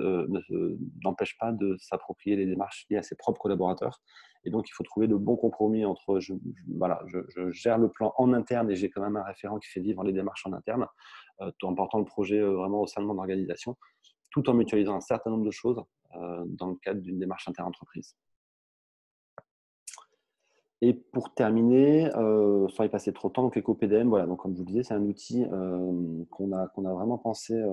n'empêche pas de s'approprier les démarches liées à ses propres collaborateurs. Et donc il faut trouver le bon compromis entre je gère le plan en interne et j'ai quand même un référent qui fait vivre les démarches en interne, tout en portant le projet vraiment au sein de mon organisation, tout en mutualisant un certain nombre de choses dans le cadre d'une démarche inter-entreprise. Et pour terminer, sans y passer trop de temps, donc EcoPDM, voilà, donc comme je vous le disais, c'est un outil qu'on a vraiment pensé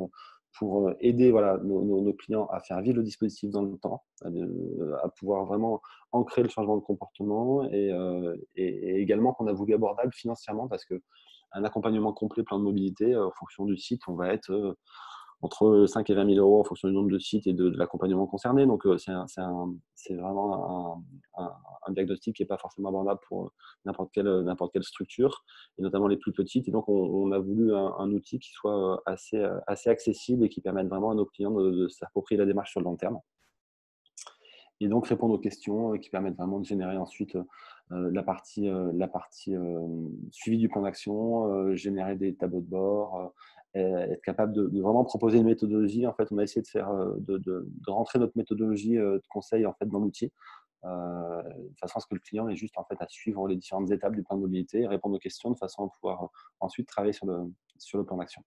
pour aider nos clients à faire vivre le dispositif dans le temps, à pouvoir vraiment ancrer le changement de comportement et également qu'on a voulu abordable financièrement parce qu'un accompagnement complet plan de mobilité, en fonction du site, on va être entre 5 et 20 000 euros en fonction du nombre de sites et de l'accompagnement concerné. Donc, c'est vraiment un diagnostic qui n'est pas forcément abordable pour n'importe quelle structure, et notamment les plus petites. Et donc, on a voulu un outil qui soit assez accessible et qui permette vraiment à nos clients de s'approprier la démarche sur le long terme. Et donc, répondre aux questions qui permettent vraiment de générer ensuite la partie suivi du plan d'action, générer des tableaux de bord, être capable de vraiment proposer une méthodologie. En fait, on a essayé de rentrer notre méthodologie de conseil en fait, dans l'outil, de façon à ce que le client ait juste en fait, à suivre les différentes étapes du plan de mobilité, répondre aux questions de façon à pouvoir ensuite travailler sur le plan d'action.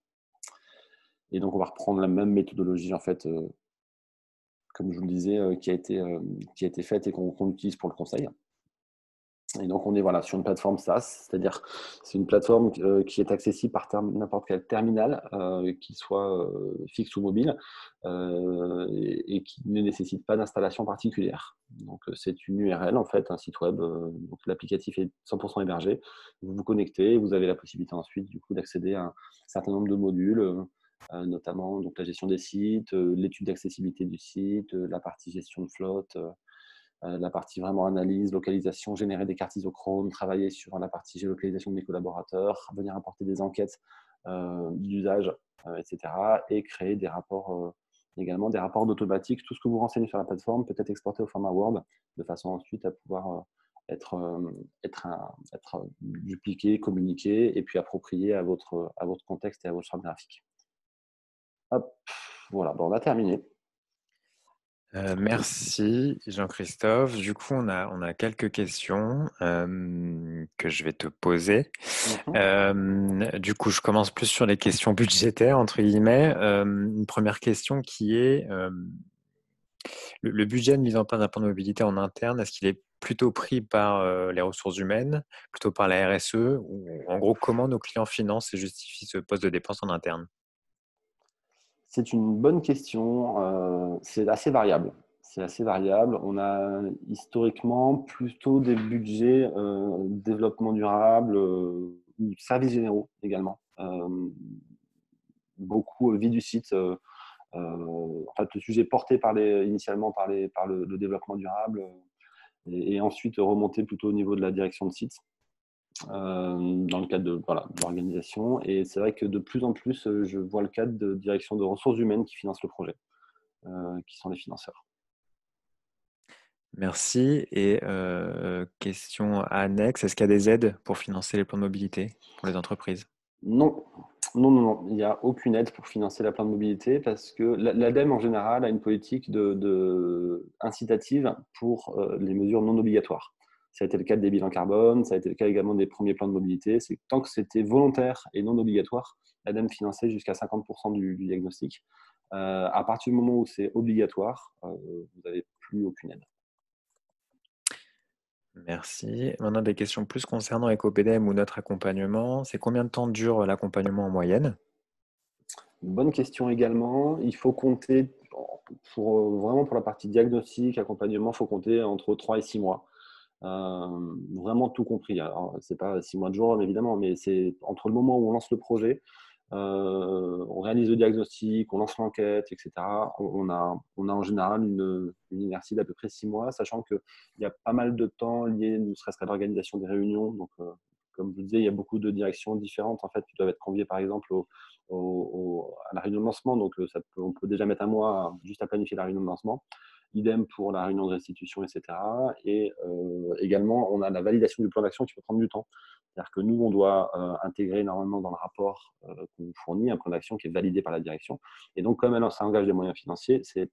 Et donc, on va reprendre la même méthodologie en fait, comme je vous le disais, qui a été faite et qu'on utilise pour le conseil. Et donc, on est sur une plateforme SaaS, c'est-à-dire c'est une plateforme qui est accessible par n'importe quel terminal, qu'il soit fixe ou mobile, et qui ne nécessite pas d'installation particulière. Donc, c'est une URL, en fait, un site web. Donc, l'applicatif est 100% hébergé. Vous vous connectez, vous avez la possibilité ensuite, du coup, d'accéder à un certain nombre de modules, notamment donc, la gestion des sites, l'étude d'accessibilité du site, la partie gestion de flotte, la partie vraiment analyse, localisation, générer des cartes isochrone, travailler sur la partie géolocalisation de mes collaborateurs, venir apporter des enquêtes d'usage, etc. Et créer des rapports, également des rapports d'automatique. Tout ce que vous renseignez sur la plateforme peut être exporté au format Word de façon ensuite à pouvoir être dupliqué, communiqué et puis approprié à votre contexte et à votre charte graphique. Hop, voilà, on a terminé. Merci Jean-Christophe. Du coup, on a quelques questions que je vais te poser. Du coup, je commence plus sur les questions budgétaires, entre guillemets. Une première question qui est le budget de mise en place d'un plan de mobilité en interne, est-ce qu'il est plutôt pris par les ressources humaines, plutôt par la RSE, ou en gros, comment nos clients financent et justifient ce poste de dépense en interne? C'est une bonne question. C'est assez variable. On a historiquement plutôt des budgets développement durable ou services généraux également. Beaucoup vie du site. En fait, le sujet porté initialement par le développement durable et ensuite remonté plutôt au niveau de la direction de site. Dans le cadre de l'organisation. Et c'est vrai que de plus en plus, je vois le cadre de direction de ressources humaines qui finance le projet, qui sont les financeurs. Merci. Et question annexe, est-ce qu'il y a des aides pour financer les plans de mobilité pour les entreprises? Non. Non. Il n'y a aucune aide pour financer la plan de mobilité parce que l'ADEME, en général, a une politique incitative pour les mesures non obligatoires. Ça a été le cas des bilans carbone, ça a été le cas également des premiers plans de mobilité. C'est tant que c'était volontaire et non obligatoire, l'ADEME finançait jusqu'à 50% du diagnostic. À partir du moment où c'est obligatoire, vous n'avez plus aucune aide. Merci. Maintenant, des questions plus concernant EcoPDM ou notre accompagnement. C'est combien de temps dure l'accompagnement en moyenne? Bonne question également. Il faut compter, vraiment pour la partie diagnostic, accompagnement, il faut compter entre 3 et 6 mois. Vraiment tout compris. Alors, c'est pas 6 mois de jour, évidemment, mais c'est entre le moment où on lance le projet, on réalise le diagnostic, on lance l'enquête, etc. On a en général une inertie d'à peu près 6 mois, sachant qu'il y a pas mal de temps lié, ne serait-ce qu'à l'organisation des réunions. Donc, comme je vous disais, il y a beaucoup de directions différentes en fait, qui doivent être conviées, par exemple, à la réunion de lancement. Donc, on peut déjà mettre un mois juste à planifier la réunion de lancement. Idem pour la réunion de restitution, etc. Et également, on a la validation du plan d'action qui peut prendre du temps. C'est-à-dire que nous, on doit intégrer normalement dans le rapport qu'on nous fournit un plan d'action qui est validé par la direction. Et donc, comme ça engage des moyens financiers, c'est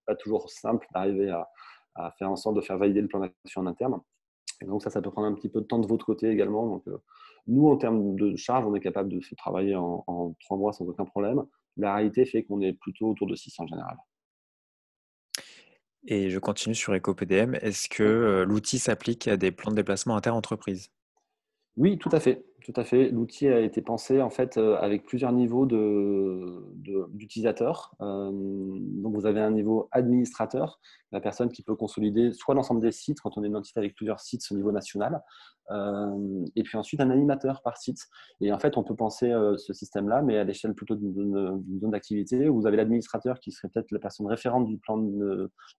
pas toujours simple d'arriver à faire en sorte de faire valider le plan d'action en interne. Et donc, ça peut prendre un petit peu de temps de votre côté également. Donc, nous, en termes de charge, on est capable de se travailler en 3 mois sans aucun problème. La réalité fait qu'on est plutôt autour de 6 en général. Et je continue sur EcoPDM. Est-ce que l'outil s'applique à des plans de déplacement inter-entreprises? Oui, tout à fait. Tout à fait. L'outil a été pensé en fait avec plusieurs niveaux d'utilisateurs. Donc vous avez un niveau administrateur, la personne qui peut consolider soit l'ensemble des sites quand on est une entité avec plusieurs sites au niveau national, et puis ensuite un animateur par site. Et en fait, on peut penser ce système-là, mais à l'échelle plutôt d'une zone d'activité où vous avez l'administrateur qui serait peut-être la personne référente du plan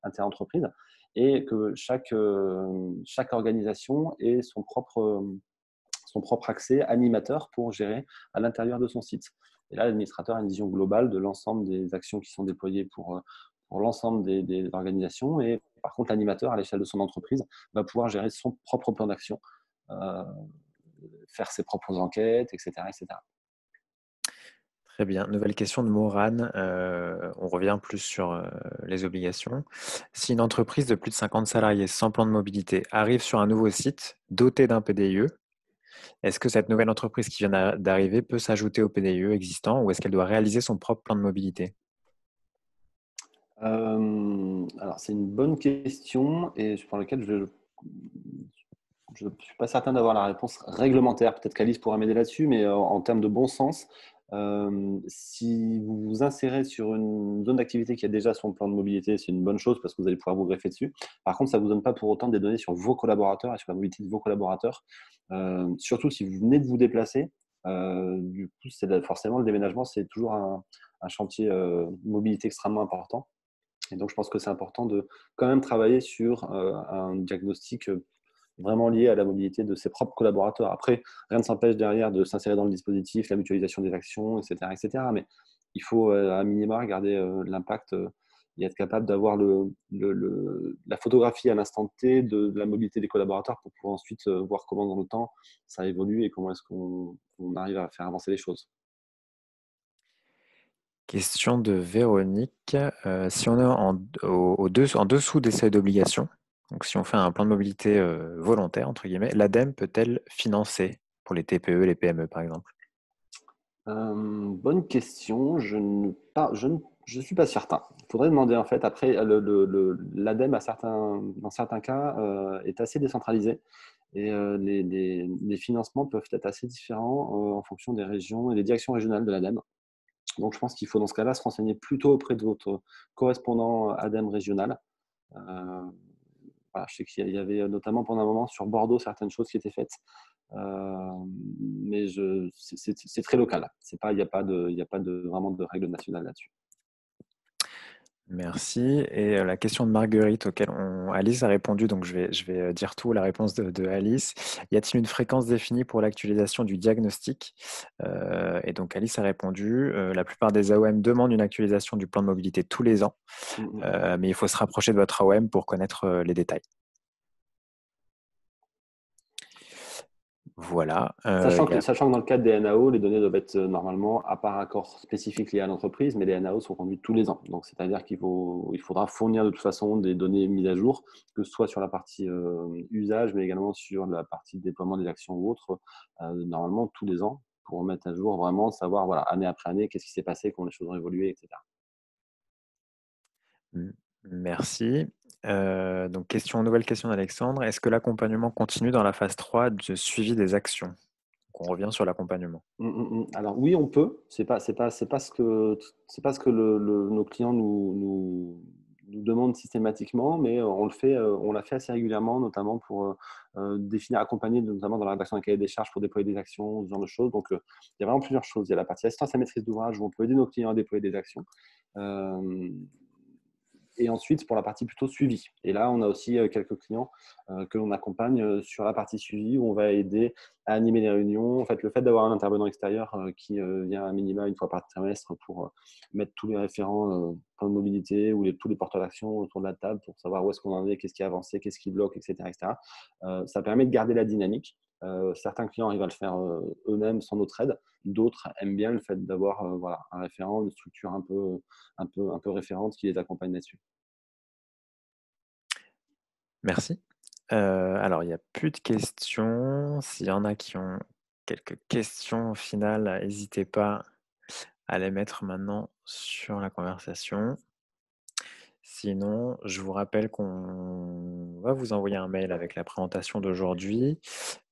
inter-entreprise, et que chaque organisation ait son propre accès animateur pour gérer à l'intérieur de son site. Et là, l'administrateur a une vision globale de l'ensemble des actions qui sont déployées pour l'ensemble des organisations. Et par contre, l'animateur, à l'échelle de son entreprise, va pouvoir gérer son propre plan d'action, euh, faire ses propres enquêtes, etc., etc. Très bien. Nouvelle question de Morane. On revient plus sur les obligations. Si une entreprise de plus de 50 salariés sans plan de mobilité arrive sur un nouveau site doté d'un PDIE, est-ce que cette nouvelle entreprise qui vient d'arriver peut s'ajouter au PDIE existant ou est-ce qu'elle doit réaliser son propre plan de mobilité? Alors, c'est une bonne question et pour laquelle je ne suis pas certain d'avoir la réponse réglementaire. Peut-être qu'Alice pourra m'aider là-dessus, mais en termes de bon sens, si vous vous insérez sur une zone d'activité qui a déjà son plan de mobilité, c'est une bonne chose parce que vous allez pouvoir vous greffer dessus. Par contre, ça ne vous donne pas pour autant des données sur vos collaborateurs et sur la mobilité de vos collaborateurs. Surtout si vous venez de vous déplacer. Du coup, forcément, le déménagement, c'est toujours un chantier mobilité extrêmement important. Et donc, je pense que c'est important de quand même travailler sur un diagnostic vraiment lié à la mobilité de ses propres collaborateurs. Après, rien ne s'empêche derrière de s'insérer dans le dispositif, la mutualisation des actions, etc. etc. Mais il faut à minima regarder l'impact et être capable d'avoir la photographie à l'instant T de la mobilité des collaborateurs pour pouvoir ensuite voir comment dans le temps ça évolue et comment est-ce qu'on arrive à faire avancer les choses. Question de Véronique. Si on est en dessous des seuils d'obligation, donc si on fait un plan de mobilité volontaire, entre guillemets, l'ADEME peut-elle financer pour les TPE, les PME par exemple? Bonne question. Je suis pas certain. Il faudrait demander en fait. Après, l'ADEME, dans certains cas, est assez décentralisé et les financements peuvent être assez différents en fonction des régions et des directions régionales de l'ADEME. Donc, je pense qu'il faut dans ce cas-là se renseigner plutôt auprès de votre correspondant ADEME régional. Euh, voilà, je sais qu'il y avait notamment pendant un moment sur Bordeaux certaines choses qui étaient faites. Mais c'est très local. Il n'y a pas vraiment de règles nationales là-dessus. Merci. Et la question de Marguerite auquel Alice a répondu, donc je vais dire tout, la réponse de Alice. Y a-t-il une fréquence définie pour l'actualisation du diagnostic? Et donc Alice a répondu, la plupart des AOM demandent une actualisation du plan de mobilité tous les ans, mais il faut se rapprocher de votre AOM pour connaître les détails. Voilà. Sachant que dans le cadre des NAO, les données doivent être normalement, à part accord spécifique lié à l'entreprise, mais les NAO sont conduits tous les ans. Donc, c'est-à-dire il faudra fournir de toute façon des données mises à jour, que ce soit sur la partie usage, mais également sur la partie déploiement des actions ou autres, normalement tous les ans, pour mettre à jour vraiment, savoir voilà, année après année, qu'est-ce qui s'est passé, comment les choses ont évolué, etc. Merci. Donc, nouvelle question d'Alexandre. Est-ce que l'accompagnement continue dans la phase 3 de suivi des actions? Donc, on revient sur l'accompagnement. Alors oui, on peut. C'est pas ce que nos clients nous demandent systématiquement, mais on l'a fait assez régulièrement, notamment pour définir, accompagner, notamment dans la rédaction d'un cahier des charges pour déployer des actions, ce genre de choses. Donc il y a vraiment plusieurs choses. Il y a la partie assistance à maîtrise d'ouvrage où on peut aider nos clients à déployer des actions. Et ensuite, pour la partie plutôt suivi. Et là, on a aussi quelques clients que l'on accompagne sur la partie suivi où on va aider à animer les réunions. En fait, le fait d'avoir un intervenant extérieur qui vient à minima une fois par trimestre pour mettre tous les référents plans de mobilité ou tous les porteurs d'action autour de la table pour savoir où est-ce qu'on en est, qu'est-ce qui a avancé, qu'est-ce qui bloque, etc. Ça permet de garder la dynamique. Certains clients arrivent à le faire eux-mêmes sans notre aide. D'autres aiment bien le fait d'avoir un référent, une structure un peu référente qui les accompagne là-dessus. Merci. Alors, il n'y a plus de questions. S'il y en a qui ont quelques questions finales, n'hésitez pas à les mettre maintenant sur la conversation. Sinon, je vous rappelle qu'on va vous envoyer un mail avec la présentation d'aujourd'hui,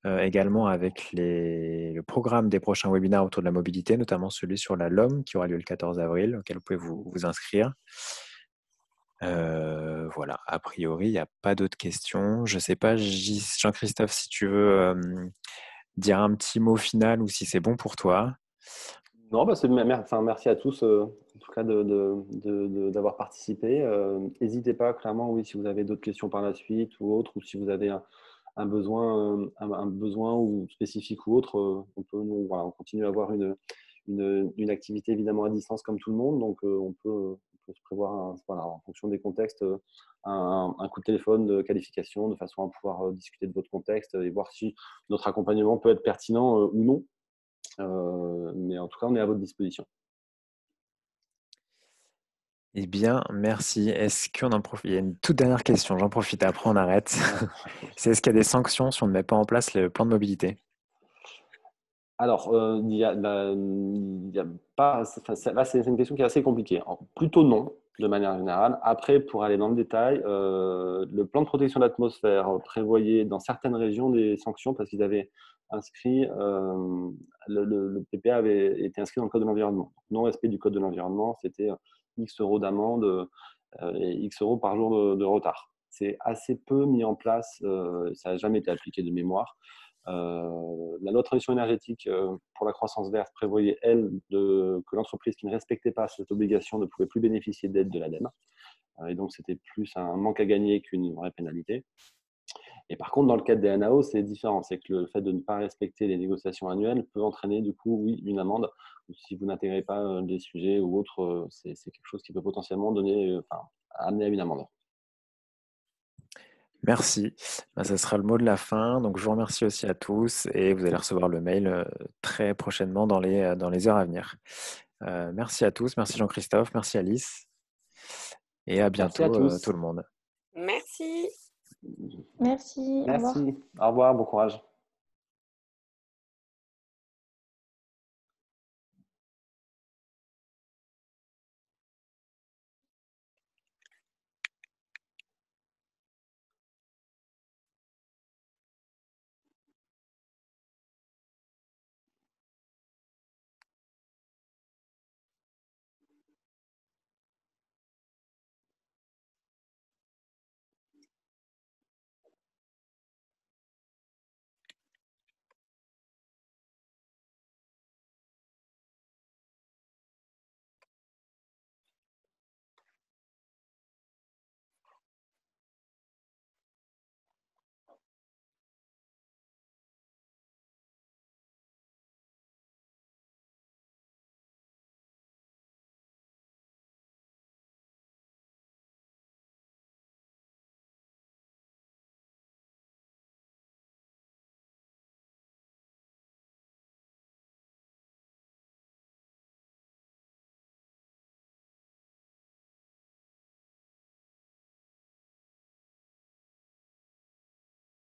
également avec le programme des prochains webinaires autour de la mobilité, notamment celui sur la LOM qui aura lieu le 14 avril, auquel vous pouvez vous inscrire. Voilà, a priori, il n'y a pas d'autres questions. Je ne sais pas, Jean-Christophe, si tu veux dire un petit mot final ou si c'est bon pour toi. Non, merci à tous en tout cas d'avoir participé. N'hésitez pas, clairement, oui, si vous avez d'autres questions par la suite ou autre, ou si vous avez un besoin ou spécifique ou autre, on continue à avoir une activité évidemment à distance comme tout le monde, donc on peut se prévoir en fonction des contextes un coup de téléphone de qualification de façon à pouvoir discuter de votre contexte et voir si notre accompagnement peut être pertinent ou non. Mais en tout cas, on est à votre disposition. Eh bien, merci. Est-ce qu'on en profite? Il y a une toute dernière question, j'en profite, après on arrête. C'est est-ce qu'il y a des sanctions si on ne met pas en place le plan de mobilité? Alors, il y a pas, là, c'est une question qui est assez compliquée. Plutôt non, de manière générale. Après, pour aller dans le détail, le plan de protection de l'atmosphère prévoyait dans certaines régions des sanctions parce qu'ils avaient inscrit, le PPA avait été inscrit dans le code de l'environnement. Non-respect du code de l'environnement, c'était X euros d'amende et X euros par jour de retard. C'est assez peu mis en place, ça n'a jamais été appliqué de mémoire. La loi de transition énergétique pour la croissance verte prévoyait, elle, que l'entreprise qui ne respectait pas cette obligation ne pouvait plus bénéficier d'aide de l'ADEME. Et donc, c'était plus un manque à gagner qu'une vraie pénalité. Et par contre, dans le cadre des NAO, c'est différent. C'est que le fait de ne pas respecter les négociations annuelles peut entraîner, du coup, oui, une amende. Ou si vous n'intégrez pas des sujets ou autres, c'est quelque chose qui peut potentiellement amener à une amende. Merci. Ça sera le mot de la fin. Donc, je vous remercie aussi à tous et vous allez recevoir le mail très prochainement dans les heures à venir. Merci à tous. Merci Jean-Christophe. Merci Alice. Et à bientôt Merci à tous. tout le monde. Merci. Merci. Au revoir. Merci. Au revoir. Bon courage.